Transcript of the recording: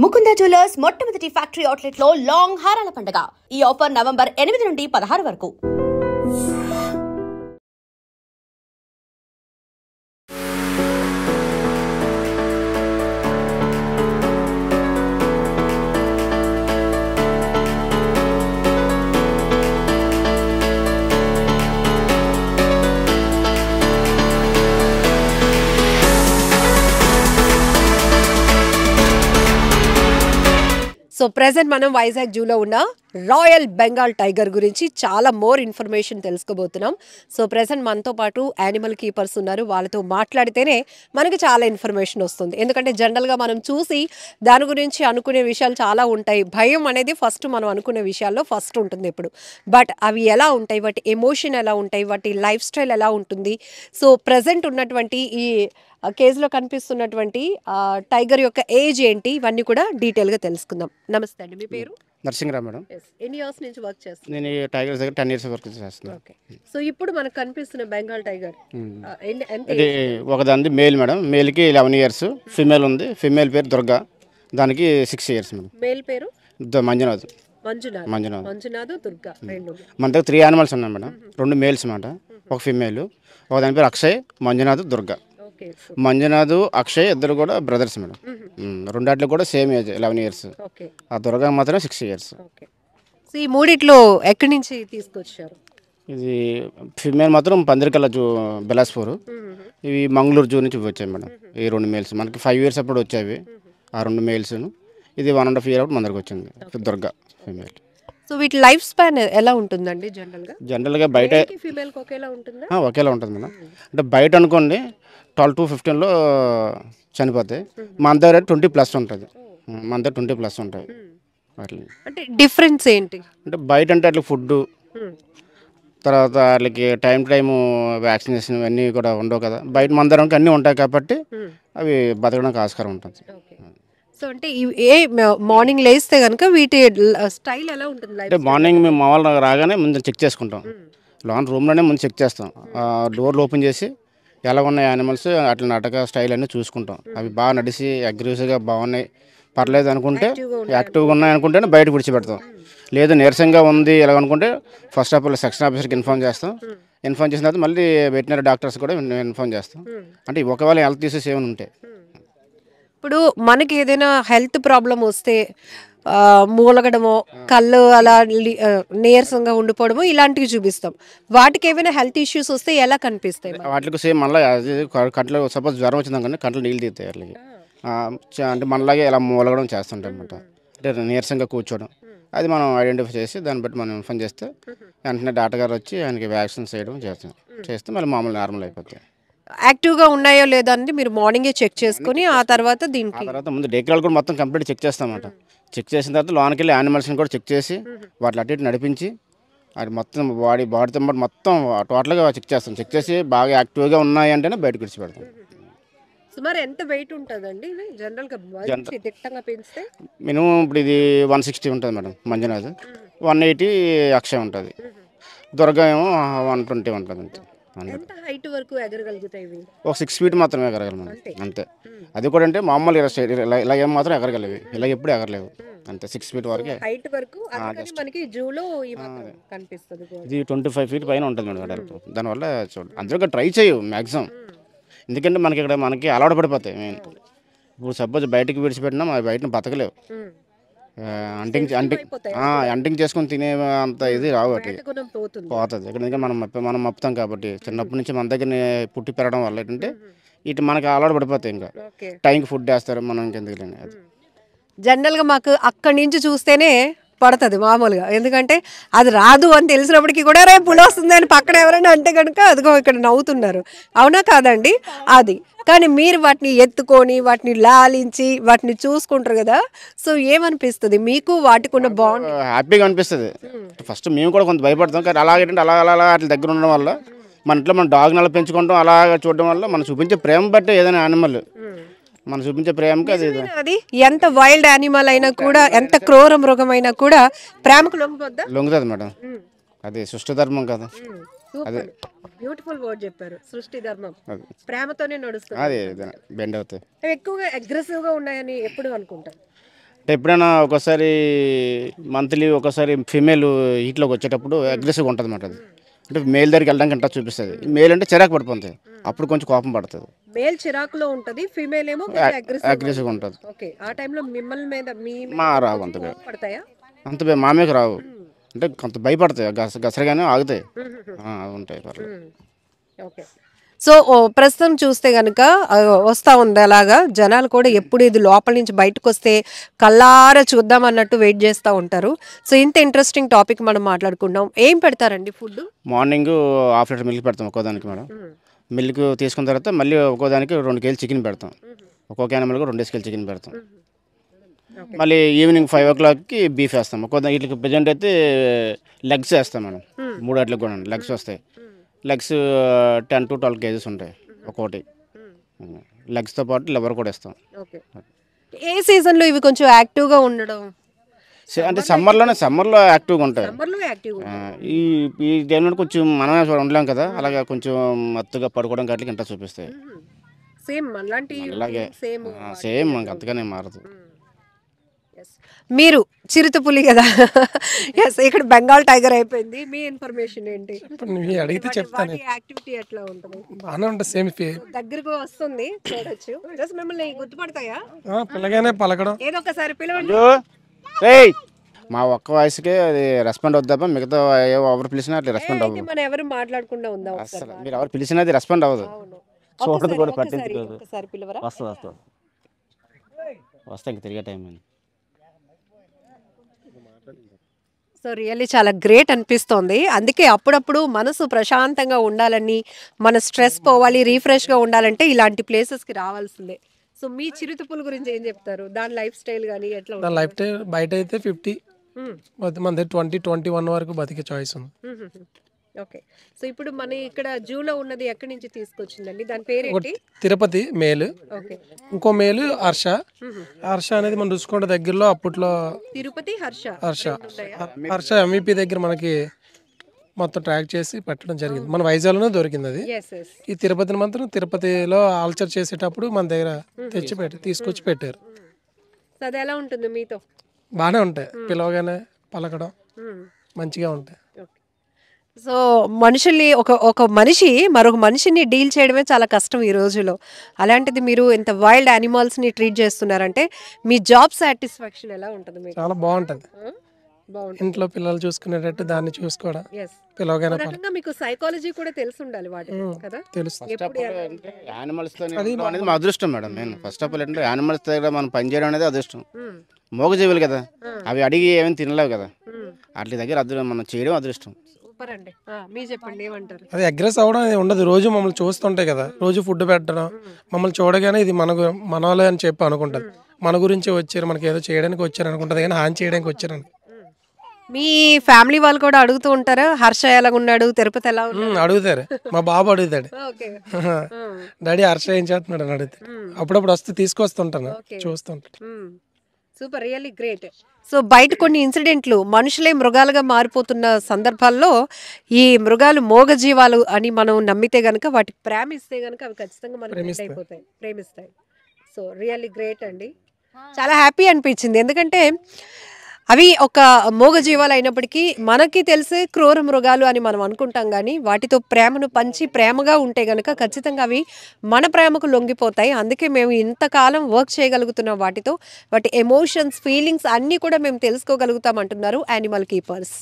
Mukunda jewellers మొట్టమొదటి factory outlet లో long హారాల పండుగ. ఈ ఆఫర్ నవంబర్ 8 నుండి 16 వరకు. సో ప్రెజెంట్ మనం వైజాగ్ జూలో ఉన్న రాయల్ బెంగాల్ టైగర్ గురించి చాలా మోర్ ఇన్ఫర్మేషన్ తెలుసుకోబోతున్నాం. సో ప్రెజెంట్ మనతో పాటు యానిమల్ కీపర్స్ ఉన్నారు. వాళ్ళతో మాట్లాడితేనే మనకి చాలా ఇన్ఫర్మేషన్ వస్తుంది. ఎందుకంటే జనరల్గా మనం చూసి దాని గురించి అనుకునే విషయాలు చాలా ఉంటాయి. భయం అనేది ఫస్ట్ మనం అనుకునే విషయాల్లో ఫస్ట్ ఉంటుంది ఇప్పుడు. బట్ అవి ఎలా ఉంటాయి, వాటి ఎమోషన్ ఎలా ఉంటాయి, వాటి లైఫ్ స్టైల్ ఎలా ఉంటుంది. సో ప్రెజెంట్ ఉన్నటువంటి ఈ కేసులో కనిపిస్తున్నటువంటి టైగర్ యొక్క ఏజ్ ఏంటి, ఇవన్నీ కూడా డీటెయిల్గా తెలుసుకుందాం. నమస్తే అండి, మీ పేరు? నరసింహరావు మేడం. ఎన్ని ఇయర్స్ నుంచి వర్క్ చేస్తున్నారు? నేను ఈ టైగర్స్ దగ్గర 10 years వర్క్ చేస్తున్నాను. ఓకే. సో ఇప్పుడు మనకు కనిపిస్తున్న బెంగాల్ టైగర్ ఇది ఒకదాని మేల్ మేడం. మేల్కి 11 years, ఫిమేల్ ఉంది. ఫిమేల్ పేరు దుర్గా, దానికి 6 years మేడం. మేల్ పేరు మంజునాథ్. మంజునాథ్ దుర్గా. మన దగ్గర 3 animals ఉన్నాయి మేడం. 2 మేల్స్ అన్నమాట, ఒక ఫిమేల్. ఒక దాని పేరు అక్షయ్, మంజునాథ్, దుర్గా. మంజునాథ్, అక్షయ్ ఇద్దరు కూడా బ్రదర్స్ మేడం. రెండాట్లు కూడా సేమ్ ఏజ్ 11 years. ఆ దుర్గా మాత్రం 6 years. సో ఈ మూడిట్లో ఎక్కడి నుంచి తీసుకొచ్చారు? ఇది ఫిమేల్ మాత్రం పందిరికల్లా బిలాస్పూర్. ఇవి మంగళూరు జూ నుంచి వచ్చాయి మేడం. ఈ 2 మేల్స్ మనకి 5 years అప్పుడు వచ్చాయి. ఆ 2 మేల్స్. ఇది 1.5 year అప్పుడు మన దగ్గరకు వచ్చింది దుర్గా ఫిమేల్. సో వీటి లైఫ్ స్పాన్ ఎలా ఉంటుందండి జనరల్గా బయట? ఫీమేల్కి ఒకేలా ఉంటుందా? ఒకేలా ఉంటుంది మేడం. అంటే బయట అనుకోండి 12 to 15లో చనిపోతాయి. మన దగ్గర 20+ ఉంటుంది. మన దగ్గర 20+ ఉంటాయి. అట్లా అంటే డిఫరెన్స్ ఏంటి అంటే బయట అంటే అట్లా ఫుడ్, తర్వాత వాళ్ళకి టైం టు టైము వ్యాక్సినేషన్ ఇవన్నీ కూడా ఉండవు కదా. బయట మన దగ్గర అన్నీ ఉంటాయి కాబట్టి అవి బతకడానికి ఆస్కారం ఉంటుంది. సో అంటే మార్నింగ్ లేస్తే కనుక వీటి స్టైల్ ఎలా ఉంటుంది? అంటే మార్నింగ్ మేము మామూలుగా రాగానే ముందు చెక్ చేసుకుంటాం. లోన్ రూమ్లోనే ముందు చెక్ చేస్తాం. డోర్లు ఓపెన్ చేసి ఎలా ఉన్నాయి యానిమల్స్, అట్లా నటక స్టైల్ అన్నీ చూసుకుంటాం. అవి బాగా నడిచి అగ్రెసివ్గా బాగున్నాయి, పర్లేదు అనుకుంటే, యాక్టివ్గా ఉన్నాయి అనుకుంటేనే బయట విడిచిపెడతాం. లేదు నీరసంగా ఉంది ఇలా అనుకుంటే ఫస్ట్ ఆఫ్ ఆల్ సెక్షన్ ఆఫీసర్కి ఇన్ఫార్మ్ చేస్తాం. ఇన్ఫార్మ్ చేసిన తర్వాత మళ్ళీ వెటనరీ డాక్టర్స్ కూడా ఇన్ఫార్మ్ చేస్తాం. అంటే ఒకవేళ హెల్త్ ఇష్యూస్ ఏమైనా ఉంటాయి. ఇప్పుడు మనకి ఏదైనా హెల్త్ ప్రాబ్లం వస్తే మూలగడమో, కళ్ళు అలా నీరసంగా ఉండిపోవడమో ఇలాంటివి చూపిస్తాం. వాటికి ఏమైనా హెల్త్ ఇష్యూస్ వస్తే ఎలా కనిపిస్తాయి? వాటికి సేమ్ మళ్ళీ కంట్లో సపోజ్ జ్వరం వచ్చిందనుకోండి కంట్లో నీళ్ళు తీస్తాయి వాళ్ళకి. అంటే మనలాగే ఇలా మూలగడం చేస్తుంటాయి అన్నమాట. అంటే నీరసంగా కూర్చోవడం, అది మనం ఐడెంటిఫై చేసి దాన్ని బట్టి మనం ఇన్ఫార్మ్ చేస్తే వెంటనే డాక్టర్ గారు వచ్చి ఆయనకి వ్యాక్సిన్స్ వేయడం చేస్తే మళ్ళీ మామూలు నార్మల్ అయిపోతాయి. యాక్టివ్గా ఉన్నాయో లేదా అని మీరు మార్నింగే చెక్ చేసుకుని ఆ తర్వాత ముందు డేక్రాలు కూడా మొత్తం కంప్లీట్ చెక్ చేస్తామన్నమాట. చెక్ చేసిన తర్వాత లోనికి వెళ్ళి యానిమల్స్ని కూడా చెక్ చేసి వాటిని అటు ఇటు నడిపించి అది మొత్తం బాడీతో పాటు మొత్తం టోటల్గా చెక్ చేస్తాం. చెక్ చేసి బాగా యాక్టివ్గా ఉన్నాయి అంటేనే బయటకు విడిచిపెడతాం. సుమారు ఎంత వెయిట్ ఉంటుందండి జనరల్గా పెంచితే? మినిమం ఇప్పుడు ఇది 160 ఉంటుంది మేడం మంజునాథ్, 180 అక్షయ్ ఉంటుంది, దుర్గా ఏమో 120 ఉంటుంది. అంతే. ఎంత హైట్ వరకు ఎగరగలుగుతాయి? ఒక 6 feet మాత్రమే ఎగరగలం అంతే. అది కూడా అంటే మామూలు ఇలా ఏం మాత్రం ఎగరగలవి, ఇలా ఎప్పుడు ఎగరలేవు. అంతే 6 feet వరకు హైట్ వరకు మనకి జూలో కనిపిస్తుంది. ఇది 25 feet పైన ఉంటుంది మేడం వెడల్పు. దానివల్ల చూడండి అందరూ ట్రై చేయవు మ్యాక్సిమం, ఎందుకంటే మనకి ఇక్కడ మనకి అలవాటు పడిపోతాయి. మెయిన్ ఇప్పుడు సపోజ్ బయటకు విడిచిపెట్టినా అవి బయటను బతకలేవు. అంటింగ్ చేసుకొని తినే అంత ఇది రావు, అట్లా పోతుంది. ఇక్కడ మనం మప్పుతాం కాబట్టి చిన్నప్పటి నుంచి మన దగ్గర పుట్టి పెరగడం వల్ల ఏంటంటే ఇటు మనకి అలవాటు పడిపోతాయి. ఇంకా టైంకి ఫుడ్ వేస్తారు, మనం ఇంకెందుకు లేని. అది జనరల్గా మాకు అక్కడి నుంచి చూస్తేనే పడుతుంది మామూలుగా, ఎందుకంటే అది రాదు అని తెలిసినప్పటికీ కూడా రేపు పులి వస్తుంది అని పక్కన ఎవరైనా అంటే కనుక అదిగో ఇక్కడ నవ్వుతున్నారు. అవునా కాదండి? అది కానీ మీరు వాటిని ఎత్తుకొని వాటిని లాలించి వాటిని చూసుకుంటారు కదా, సో ఏమనిపిస్తుంది మీకు? వాటికి ఉన్న బాండ్ హ్యాపీగా అనిపిస్తుంది. ఫస్ట్ మేము కూడా కొంత భయపడతాం, కానీ అలాగేంటే అలా అట్లా దగ్గర ఉండడం వల్ల మన ఇంట్లో మన డాగ్ని అలా పెంచుకుంటాం, అలాగా చూడడం వల్ల మనం చూపించే ప్రేమ బట్టే ఏదైనా యానిమల్ మనం చూపించే ప్రేమకి అది ఎంత వైల్డ్ యానిమల్ అయినా కూడా, ఎంత క్రూర మృగం అయినా కూడా ప్రేమకు లొంగుతుంది మేడం. అది సృష్టి ధర్మం కదా. అదే బ్యూటిఫుల్ వర్డ్ చెప్పారు, సృష్టి ధర్మం. ప్రేమతోనే నడుస్తుంది. అదే బెండ్ అవుతాయి. ఎక్కువగా అగ్రెసివ్ గా ఉన్నాయని ఎప్పుడు అనుకుంటారు? అంటే ఎప్పుడైనా ఒకసారి మంత్లీ ఒకసారి ఫీమేల్ హీట్లోకి వచ్చేటప్పుడు అగ్రెసివ్గా ఉంటుంది అన్నమాట. అది అంటే మేల్ దగ్గరికి వెళ్ళడానికి ఇంట్రెస్ట్ చూపిస్తుంది. మేల్ అంటే చిరాకు పడిపోతుంది, అప్పుడు కొంచెం కోపం పడుతుంది. మేల్ చిరాకులో ఉంటది, ఫీమేల్ ఏమో అగ్రెసివ్గా ఉంటుంది. ఓకే, ఆ టైంలో మిమ్మల్ని మీద మా రావు అంతగా, పడతాయా? అంత మామేకి రావు, అంటే కొంత భయపడతాయి, గసరగానే ఆగుతాయి, ఉంటాయి పర్లేదు. ఓకే. సో ప్రస్తుతం చూస్తే కనుక వస్తూ ఉంది అలాగా, జనాలు కూడా ఎప్పుడు ఇది లోపల నుంచి బయటకు వస్తే కల్లారా చూద్దాం అన్నట్టు వెయిట్ చేస్తూ ఉంటారు. సో ఇంత ఇంట్రెస్టింగ్ టాపిక్ మనం మాట్లాడుకుంటాం. ఏం పెడతారండి food? Morning half litre milk పెడతాం ఒక్కోదానికి మేడం. మిల్క్ తీసుకున్న తర్వాత మళ్ళీ ఒక్కోదానికి 2 కేజీలు చికెన్ పెడతాం. ఒక్కొక్క యానిమల్కి 2 కేజీలు చికెన్ పెడతాం. మళ్ళీ ఈవినింగ్ 5 o'clockకి బీఫ్ వేస్తాం. వీటికి ప్రజెంట్ అయితే లెగ్స్ వేస్తాం మేడం. 3 వాటికి కూడా లెగ్స్ వస్తాయి. లెగ్స్ 10 to 12 కేజీస్ ఉంటాయి ఒక్కోటి. లెగ్స్తో పాటు లివర్ కూడా ఇస్తాం. ఏ సీజన్లో ఇవి కొంచెం యాక్టివ్గా ఉండడం? అంటే సమ్మర్లో యాక్టివ్గా ఉంటాయి. ఈ టైంలో కొంచెం మనమే ఉండలేం కదా, అలాగే కొంచెం మత్తుగా పడుకోవడం గట్లకి ఇంట్రెస్ట్ చూపిస్తాయి. అలాగే సేమ్ మనకి అంతగానే మారదు. మీరు చిరుతపులి కదా, ఎస్, ఇక్కడ బెంగాల్ టైగర్ అయిపోయింది. మీ ఇన్ఫర్మేషన్ ఏంటి? అడిగితే చెప్తాను. యాక్టివిటీ ఎట్లా ఉంటుంది? బాగానే ఉంటుంది, సేమ్ దగ్గరకు వస్తుంది, చూడొచ్చు. జస్ట్ మిమ్మల్ని గుర్తుపడతాయా? పిల్లగానే పలకడం. ఏదో ఒకసారి పిలవండి. మా ఒక్క వాయిస్కే అది రెస్పాండ్ అవుద్దా, మిగతా ఎవరు పిలిచినా అట్లా రెస్పాండ్ అవ్వదు. మనం ఎవరు మాట్లాడకుండా ఉందాం. అసలు మీరు ఎవరు పిలిచినా అది రెస్పాండ్ అవ్వదు, చూడదు కూడా, పట్టించుకోదు. ఒకసారి పిలవరా? వస్తా ఇంక తిరిగే టైం అని. సో రియల్లీ చాలా గ్రేట్ అనిపిస్తోంది. అందుకే అప్పుడప్పుడు మనసు ప్రశాంతంగా ఉండాలని, మన స్ట్రెస్ పోవాలి, రీఫ్రెష్గా ఉండాలంటే ఇలాంటి ప్లేసెస్కి రావాల్సిందే. సో మీ చిరుతపుల గురించి ఏం చెప్తారు? దాని లైఫ్ స్టైల్ కానీ ఎట్లా? దాని లైఫ్ స్టైల్ బయట అయితే 50, మన దగ్గర 20-21 వరకు బతికే చాయిస్ ఉంది. ఓకే. సో ఇప్పుడు మన ఇక్కడ జూలో ఉన్నది ఎక్కడి నుంచి తీసుకొచ్చిందండి? దాని పేరేంటి? తిరుపతి మేలు. ఓకే. ఇంకో మేలు హర్ష. హర్ష అనేది మన రుషికొండ దగ్గరలో అప్పట్లో తిరుపతి హర్ష MVP దగ్గర మనకి మొత్తం ట్రాక్ చేసి పెట్టడం జరిగింది. మన వైజాగ్లోనే దొరికింది అది. ఈ తిరుపతిని మాత్రం తిరుపతిలో ఆల్చర్ చేసేటప్పుడు మన దగ్గర తీసుకొచ్చి పెట్టారు. అది ఎలా ఉంటుంది మీతో? బాగానే ఉంటాయి, పిలవగానే పలకడం మంచిగా ఉంటాయి. సో మనుషుల్ని ఒక మనిషి మరొక మనిషిని డీల్ చేయడమే చాలా కష్టం ఈ రోజులో. అలాంటిది మీరు ఇంత వైల్డ్ యానిమల్స్ని ట్రీట్ చేస్తున్నారంటే మీ జాబ్ సాటిస్ఫాక్షన్ ఎలా ఉంటుంది మీకు? చాలా బాగుంటుంది. ఇంట్లో పిల్లలు చూసుకునేటట్టు దాన్ని చూసుకోవడం, పిలవగానే మీకు సైకాలజీ కూడా తెలిసి ఉండాలి వాటి కదా. తెలుస్తుంది. యానిమల్స్ అనేది మా అదృష్టం మేడం. నేను ఫస్ట్ ఆఫ్ ఆల్ ఏంటంటే యానిమల్స్ దగ్గర మనం పనిచేయడం అనేది అదృష్టం. మోగజీవులు కదా, అవి అడిగి ఏమైనా తినలేవు కదా, వాటి దగ్గర మనం చేయడం అదృష్టం. అది అగ్రెస్ అవ్వడం ఉండదు. రోజు మమ్మల్ని చూస్తుంటాయి కదా, రోజు ఫుడ్ పెట్టడం, మమ్మల్ని చూడగానే ఇది మన వాళ్ళే అని చెప్పి అనుకుంటుంది. మన గురించి వచ్చారు, మనకి ఏదో చేయడానికి వచ్చారు అనుకుంటుంది, కానీ హాని చేయడానికి వచ్చారు. మీ ఫ్యామిలీ వాళ్ళు కూడా అడుగుతూ ఉంటారా హర్ష ఎలా ఉన్నాడు, తిరుపతి ఎలా ఉన్నాడు? అడుగుతారు. మా బాబు అడుగుతాడు, డాడీ హర్ష ఏం చేస్తున్నాడు అని అడుగుతాడు. అప్పుడప్పుడు వస్తే తీసుకొస్తుంటాను, చూస్తుంటాను. Super, really great. సో బయట కొన్ని ఇన్సిడెంట్లు మనుషులే మృగాలుగా మారిపోతున్న సందర్భాల్లో ఈ మృగాలు మోగజీవాలు అని మనం నమ్మితే గనక, వాటికి ప్రేమిస్తే గనక అవి ఖచ్చితంగా మనకి ప్రేమిస్తాయి. సో రియల్లీ గ్రేట్ అండి, చాలా హ్యాపీ అనిపించింది. ఎందుకంటే అవి ఒక మోగజీవాలు అయినప్పటికీ మనకి తెలిసే క్రూర మృగాలు అని మనం అనుకుంటాం, కానీ వాటితో ప్రేమను పంచి ప్రేమగా ఉంటే గనక ఖచ్చితంగా అవి మన ప్రేమకు లొంగిపోతాయి. అందుకే మేము ఇంతకాలం వర్క్ చేయగలుగుతున్నాం వాటితో, వాటి ఎమోషన్స్, ఫీలింగ్స్ అన్నీ కూడా మేము తెలుసుకోగలుగుతాం అంటున్నారు యానిమల్ కీపర్స్.